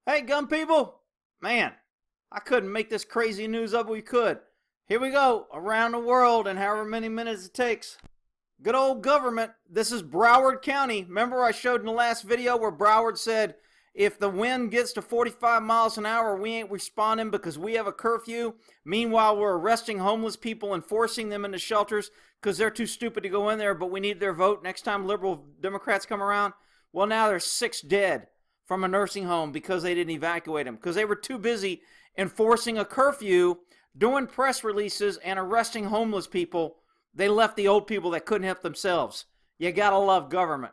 Hey, gun people! Man, I couldn't make this crazy news up. We could. Here we go, around the world in however many minutes it takes. Good old government. This is Broward County. Remember I showed in the last video where Broward said if the wind gets to 45 miles an hour, we ain't responding because we have a curfew. Meanwhile, we're arresting homeless people and forcing them into shelters because they're too stupid to go in there, but we need their vote next time liberal Democrats come around. Well, now there's 6 dead from a nursing home because they didn't evacuate them, because they were too busy enforcing a curfew, doing press releases, and arresting homeless people. They left the old people that couldn't help themselves. You gotta love government.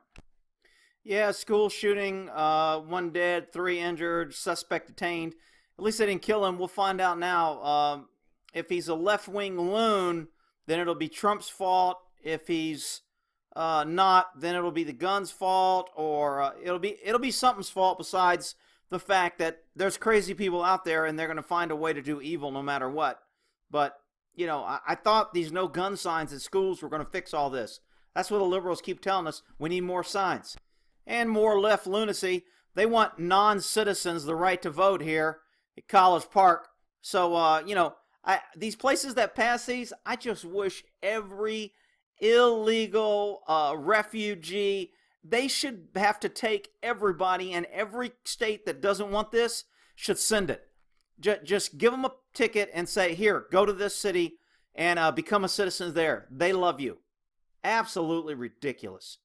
Yeah, school shooting, 1 dead, 3 injured, suspect detained. At least they didn't kill him. We'll find out now. If he's a left-wing loon, then it'll be Trump's fault. If he's not, then it'll be the gun's fault, or it'll be something's fault besides the fact that there's crazy people out there and they're going to find a way to do evil no matter what. But, you know, I thought these no gun signs at schools were going to fix all this. That's what the liberals keep telling us. We need more signs and more left lunacy. They want non-citizens the right to vote here at College Park. So, you know, these places that pass these, I just wish every illegal refugee, they should have to take everybody, and every state that doesn't want this should send it. Just give them a ticket and say, here, go to this city and become a citizen there. They love you. Absolutely ridiculous.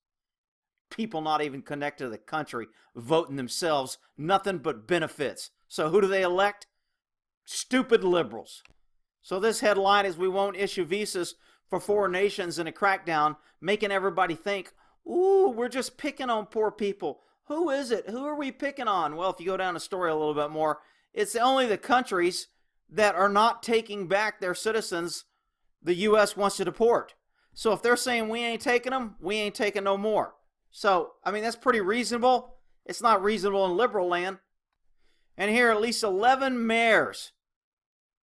People not even connected to the country, voting themselves, nothing but benefits. So who do they elect? Stupid liberals. So this headline is, we won't issue visas for foreign nations in a crackdown, making everybody think, ooh, we're just picking on poor people. Who is it? Who are we picking on? Well, if you go down the story a little bit more, it's only the countries that are not taking back their citizens the U.S. wants to deport. So if they're saying we ain't taking them, we ain't taking no more. So, I mean, that's pretty reasonable. It's not reasonable in liberal land. And here, at least 11 mayors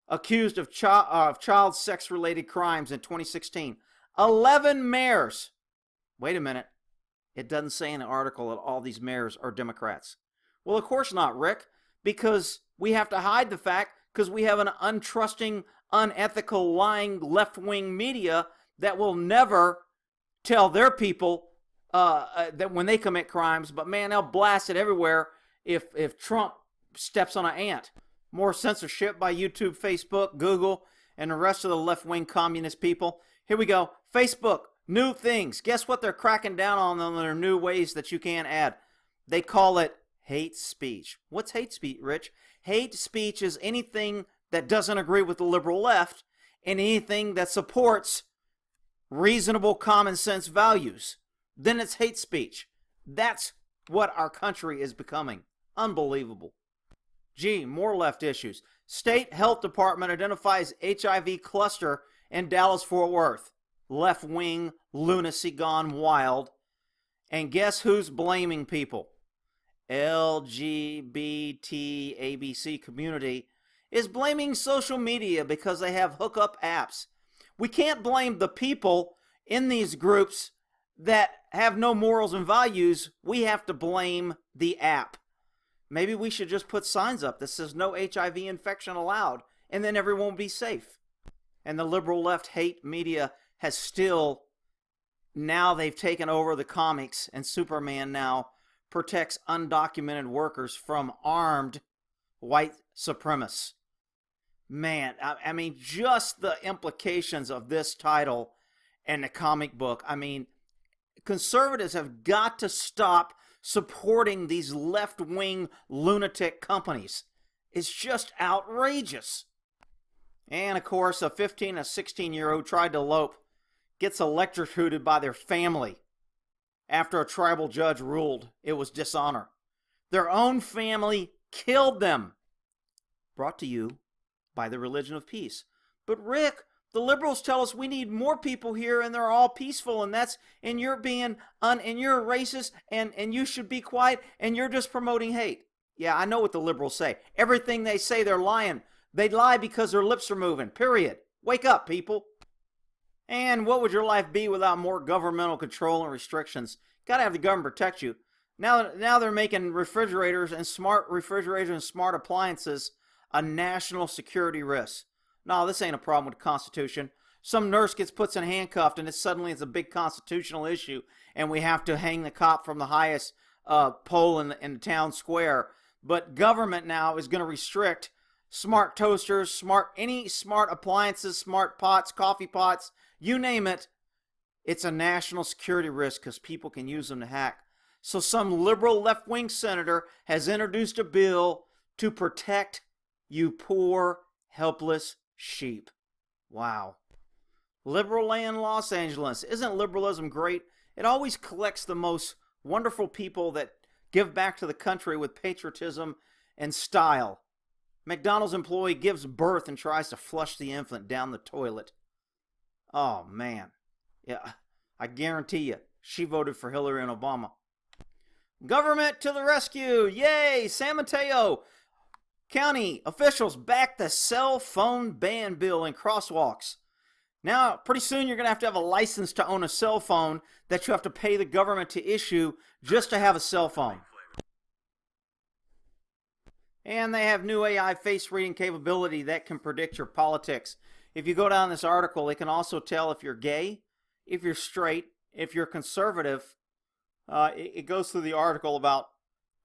accused of child sex-related crimes in 2016. 11 mayors. Wait a minute. It doesn't say in the article that all these mayors are Democrats. Well, of course not, Rick, because we have to hide the fact because we have an untrusting, unethical, lying left-wing media that will never tell their people that when they commit crimes, but man, they'll blast it everywhere if Trump steps on an ant. More censorship by YouTube, Facebook, Google, and the rest of the left-wing communist people. Here we go. Facebook, new things. Guess what they're cracking down on their new ways that you can't add? They call it hate speech. What's hate speech, Rich? Hate speech is anything that doesn't agree with the liberal left and anything that supports reasonable common sense values. Then it's hate speech. That's what our country is becoming. Unbelievable. Gee, more left issues. State Health Department identifies HIV cluster in Dallas-Fort Worth. Left-wing lunacy gone wild. And guess who's blaming people? LGBT ABC community is blaming social media because they have hookup apps. We can't blame the people in these groups that have no morals and values. We have to blame the app. Maybe we should just put signs up that says no HIV infection allowed, and then everyone will be safe. And the liberal left hate media has still, now they've taken over the comics, and Superman now protects undocumented workers from armed white supremacists. Man, I mean, just the implications of this title and the comic book. I mean, conservatives have got to stop supporting these left-wing lunatic companies. It's just outrageous. And of course, a 15 and 16-year-old tried to elope, gets electrocuted by their family after a tribal judge ruled it was dishonor. Their own family killed them. Brought to you by the Religion of Peace. But Rick, the liberals tell us we need more people here and they're all peaceful, and that's, and you're being and you're racist and you should be quiet and you're just promoting hate. Yeah, I know what the liberals say. Everything they say, they're lying. They lie because their lips are moving. Period. Wake up, people. And what would your life be without more governmental control and restrictions? Gotta have the government protect you. Now they're making refrigerators and smart appliances a national security risk. No, this ain't a problem with the Constitution. Some nurse gets put in handcuffed, and it's a big constitutional issue, and we have to hang the cop from the highest pole in the town square. But government now is going to restrict smart toasters, any smart appliances, smart pots, coffee pots, you name it. It's a national security risk because people can use them to hack. So some liberal left-wing senator has introduced a bill to protect you poor, helpless sheep. Wow. Liberal land Los Angeles. Isn't liberalism great? It always collects the most wonderful people that give back to the country with patriotism and style. McDonald's employee gives birth and tries to flush the infant down the toilet. Oh, man. Yeah, I guarantee you, she voted for Hillary and Obama. Government to the rescue. Yay! San Mateo County officials back the cell phone ban bill in crosswalks. Now, pretty soon you're going to have a license to own a cell phone that you have to pay the government to issue just to have a cell phone. And they have new AI face reading capability that can predict your politics. If you go down this article, it can also tell if you're gay, if you're straight, if you're conservative. It goes through the article about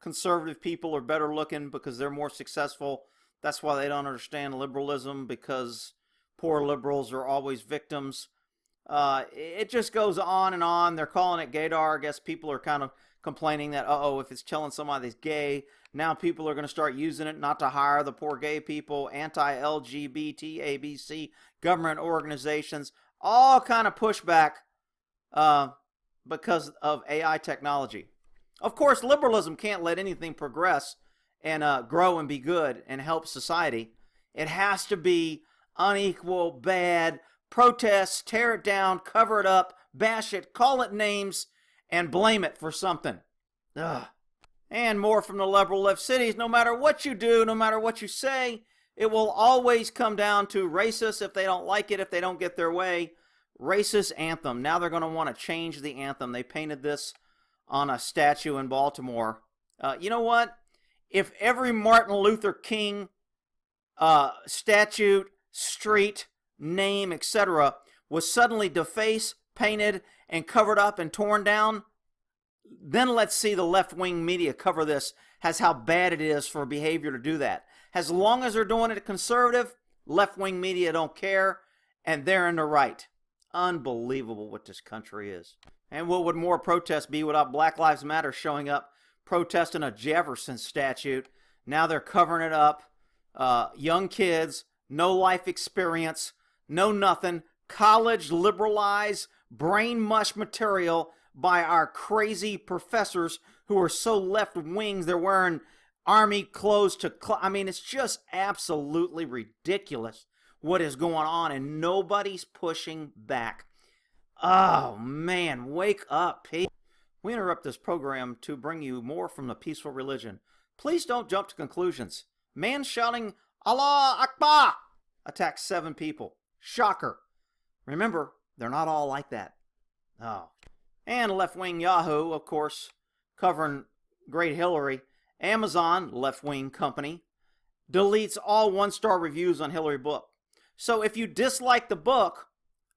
conservative people are better looking because they're more successful. That's why they don't understand liberalism, because poor liberals are always victims. It just goes on and on. They're calling it gaydar. I guess people are kind of complaining that, if it's telling somebody's gay, now people are going to start using it not to hire the poor gay people. Anti-LGBT, ABC, government organizations, all kind of pushback because of AI technology. Of course, liberalism can't let anything progress and grow and be good and help society. It has to be unequal, bad, protests, tear it down, cover it up, bash it, call it names, and blame it for something. Ugh. And more from the liberal left cities. No matter what you do, no matter what you say, it will always come down to racist if they don't like it, if they don't get their way. Racist anthem. Now they're going to want to change the anthem. They painted this on a statue in Baltimore. You know what? If every Martin Luther King statue, street, name, etc. was suddenly defaced, painted, and covered up and torn down, then let's see the left-wing media cover this as how bad it is for behavior to do that. As long as they're doing it conservative, left-wing media don't care, and they're in the right. Unbelievable what this country is. And what would more protests be without Black Lives Matter showing up protesting a Jefferson statue? Now they're covering it up. Young kids, no life experience, no nothing, college liberalized, brain mush material by our crazy professors who are so left-wing they're wearing army clothes to... it's just absolutely ridiculous what is going on, and nobody's pushing back. Oh, man, wake up, people. We interrupt this program to bring you more from the peaceful religion. Please don't jump to conclusions. Man shouting, Allah Akbar, attacks 7 people. Shocker. Remember, they're not all like that. Oh. And left-wing Yahoo, of course, covering Great Hillary. Amazon, left-wing company, deletes all 1-star reviews on Hillary book. So if you dislike the book,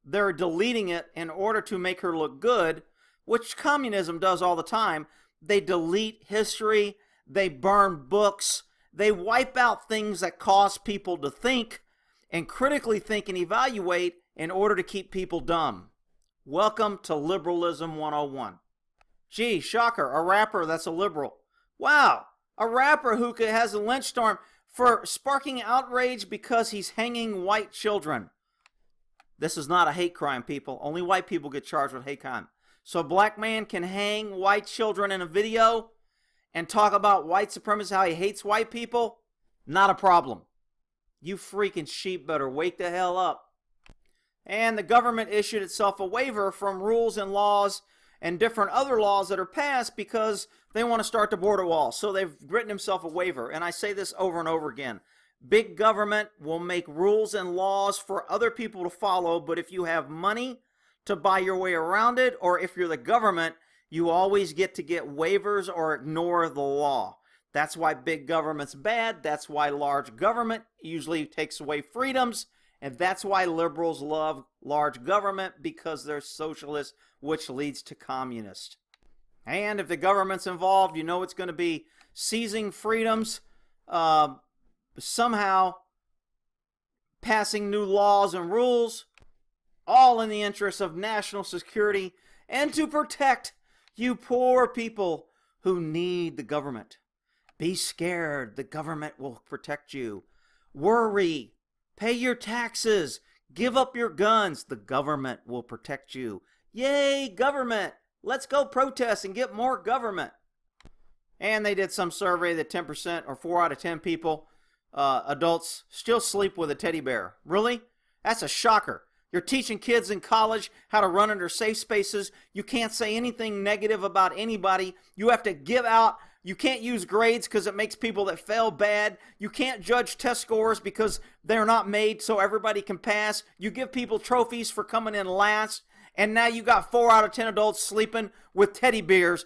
they're deleting it in order to make her look good, which communism does all the time. They delete history, they burn books, they wipe out things that cause people to think and critically think and evaluate in order to keep people dumb. Welcome to Liberalism 101. Gee, shocker, a rapper that's a liberal. Wow, a rapper who has a lynch storm for sparking outrage because he's hanging white children. This is not a hate crime, people. Only white people get charged with hate crime. So a black man can hang white children in a video and talk about white supremacy, how he hates white people? Not a problem. You freaking sheep better wake the hell up. And the government issued itself a waiver from rules and laws and different other laws that are passed because they want to start the border wall. So they've written themselves a waiver. And I say this over and over again. Big government will make rules and laws for other people to follow, but if you have money to buy your way around it, or if you're the government, You always get to get waivers or ignore the law. That's why big government's bad. That's why large government usually takes away freedoms. And that's why liberals love large government, because they're socialist, which leads to communist. And if the government's involved, you know it's going to be seizing freedoms, somehow passing new laws and rules, all in the interest of national security and to protect you poor people who need the government. Be scared. The government will protect you. Worry. Pay your taxes. Give up your guns. The government will protect you. Yay, government. Let's go protest and get more government. And they did some survey that 10% or 4 out of 10 people, adults, still sleep with a teddy bear. Really? That's a shocker. You're teaching kids in college how to run under safe spaces. You can't say anything negative about anybody. You have to give out. You can't use grades because it makes people that fail bad. You can't judge test scores because they're not made so everybody can pass. You give people trophies for coming in last. And now you got 4 out of 10 adults sleeping with teddy bears,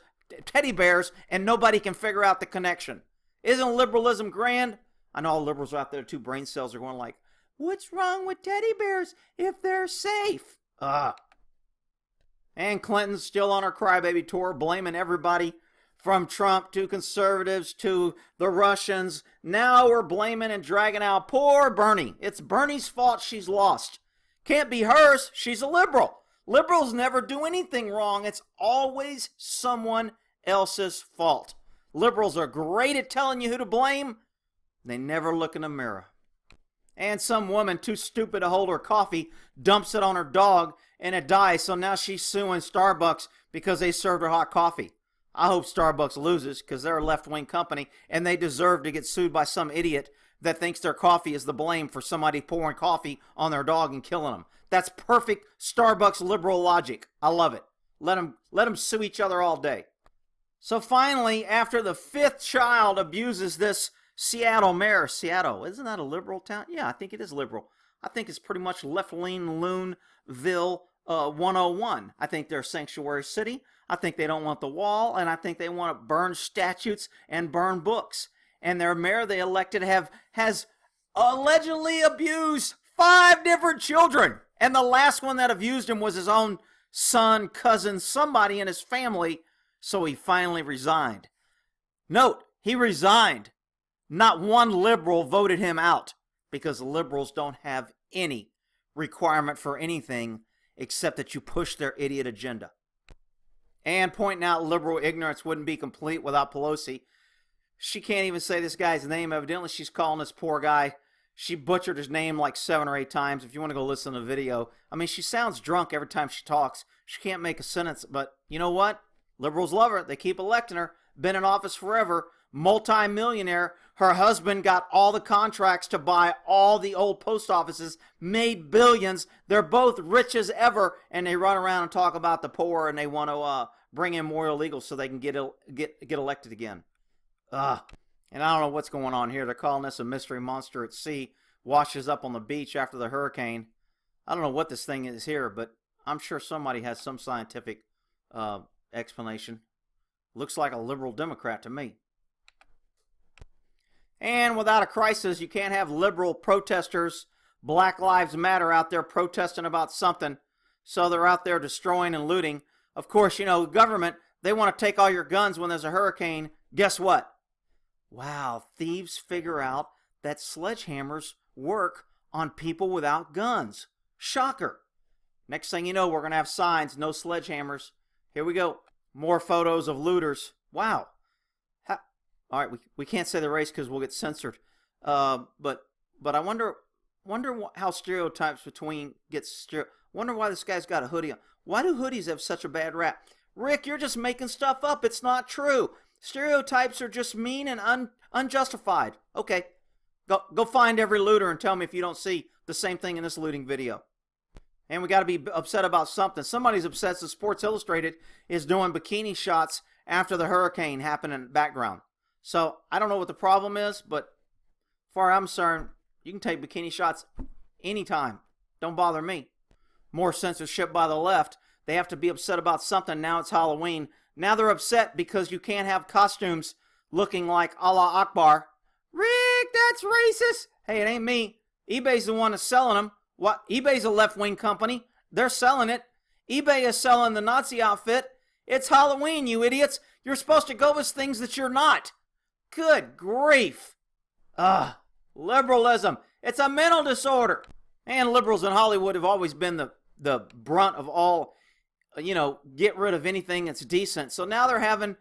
and nobody can figure out the connection. Isn't liberalism grand? I know all liberals are out there too. Brain cells are going like, what's wrong with teddy bears if they're safe? And Clinton's still on her crybaby tour, blaming everybody from Trump to conservatives to the Russians. Now we're blaming and dragging out poor Bernie. It's Bernie's fault she's lost. Can't be hers. She's a liberal. Liberals never do anything wrong. It's always someone else's fault. Liberals are great at telling you who to blame. They never look in the mirror. And some woman too stupid to hold her coffee dumps it on her dog and it dies. So now she's suing Starbucks because they served her hot coffee. I hope Starbucks loses because they're a left-wing company and they deserve to get sued by some idiot that thinks their coffee is the blame for somebody pouring coffee on their dog and killing them. That's perfect Starbucks liberal logic. I love it. Let them sue each other all day. So finally, after the 5th child abuses this Seattle mayor, Seattle, isn't that a liberal town? Yeah, I think it is liberal. I think it's pretty much left-leaning Loonville 101. I think they're a sanctuary city. I think they don't want the wall, and I think they want to burn statutes and burn books. And their mayor they elected has allegedly abused 5 different children. And the last one that abused him was his own son, cousin, somebody in his family. So he finally resigned. Note, he resigned. Not one liberal voted him out because liberals don't have any requirement for anything except that you push their idiot agenda. And pointing out liberal ignorance wouldn't be complete without Pelosi. She can't even say this guy's name. Evidently, she's calling this poor guy. She butchered his name like 7 or 8 times. If you want to go listen to the video. I mean, she sounds drunk every time she talks. She can't make a sentence. But you know what? Liberals love her. They keep electing her. Been in office forever. Multi-millionaire. Her husband got all the contracts to buy all the old post offices. Made billions. They're both rich as ever. And they run around and talk about the poor. And they want to bring in more illegals so they can get elected again. And I don't know what's going on here. They're calling this a mystery monster at sea. Washes up on the beach after the hurricane. I don't know what this thing is here, but I'm sure somebody has some scientific explanation. Looks like a liberal Democrat to me. And without a crisis, you can't have liberal protesters, Black Lives Matter out there protesting about something. So they're out there destroying and looting. Of course, you know, government, they want to take all your guns when there's a hurricane. Guess what? Wow, thieves figure out that sledgehammers work on people without guns. Shocker. Next thing you know, we're going to have signs, no sledgehammers. Here we go. More photos of looters. Wow. All right, we can't say the race because we'll get censored. But I wonder how stereotypes wonder why this guy's got a hoodie on. Why do hoodies have such a bad rap? Rick, you're just making stuff up. It's not true. Stereotypes are just mean and unjustified. Okay, go find every looter and tell me if you don't see the same thing in this looting video. And we got to be upset about something. Somebody's upset that Sports Illustrated is doing bikini shots after the hurricane happened in the background. So I don't know what the problem is, but as far as I'm concerned, you can take bikini shots anytime. Don't bother me. More censorship by the left. They have to be upset about something. Now it's Halloween. Now they're upset because you can't have costumes looking like Allah Akbar. Rick, that's racist. Hey, it ain't me. eBay's the one that's selling them. What? eBay's a left-wing company. They're selling it. eBay is selling the Nazi outfit. It's Halloween, you idiots. You're supposed to go as things that you're not. Good grief. Liberalism. It's a mental disorder. And liberals in Hollywood have always been the brunt of all, get rid of anything that's decent. So now they're having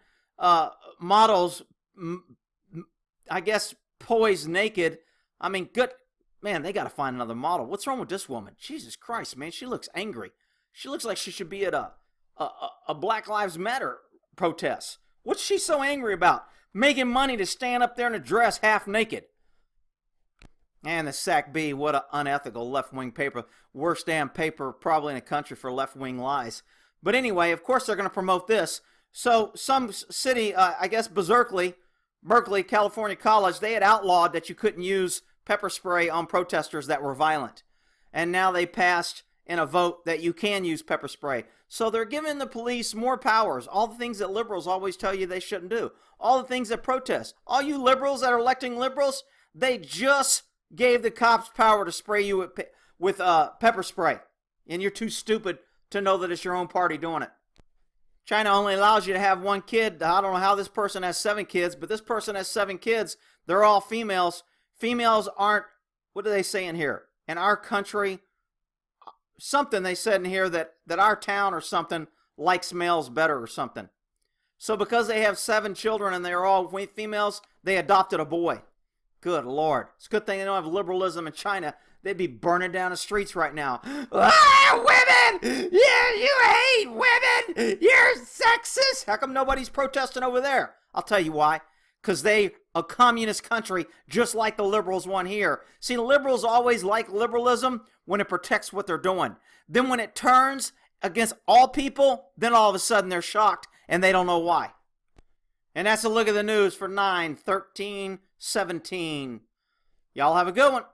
models, I guess, poised naked. I mean, good. Man, they got to find another model. What's wrong with this woman? Jesus Christ, man. She looks angry. She looks like she should be at a Black Lives Matter protest. What's she so angry about? Making money to stand up there in a dress half naked. And the SAC-B, what an unethical left-wing paper. Worst damn paper probably in the country for left-wing lies. But anyway, of course they're going to promote this. So some city, I guess Berkeley, California College, they had outlawed that you couldn't use pepper spray on protesters that were violent. And now they passed in a vote that you can use pepper spray. So they're giving the police more powers. All the things that liberals always tell you they shouldn't do. All the things that protest. All you liberals that are electing liberals, they just gave the cops power to spray you with pepper spray. And you're too stupid to know that it's your own party doing it. China only allows you to have one kid. I don't know how this person has 7 kids, but this person has 7 kids. They're all females. Females aren't, what do they say in here? In our country, something they said in here that our town or something likes males better or something. So because they have 7 children and they're all females, they adopted a boy. Good Lord. It's a good thing they don't have liberalism in China. They'd be burning down the streets right now. Women! Yeah, you hate women! You're sexist! How come nobody's protesting over there? I'll tell you why. Because they a communist country just like the liberals want here. See, the liberals always like liberalism when it protects what they're doing. Then when it turns against all people, then all of a sudden they're shocked and they don't know why. And that's a look at the news for 9/13/17. Y'all have a good one.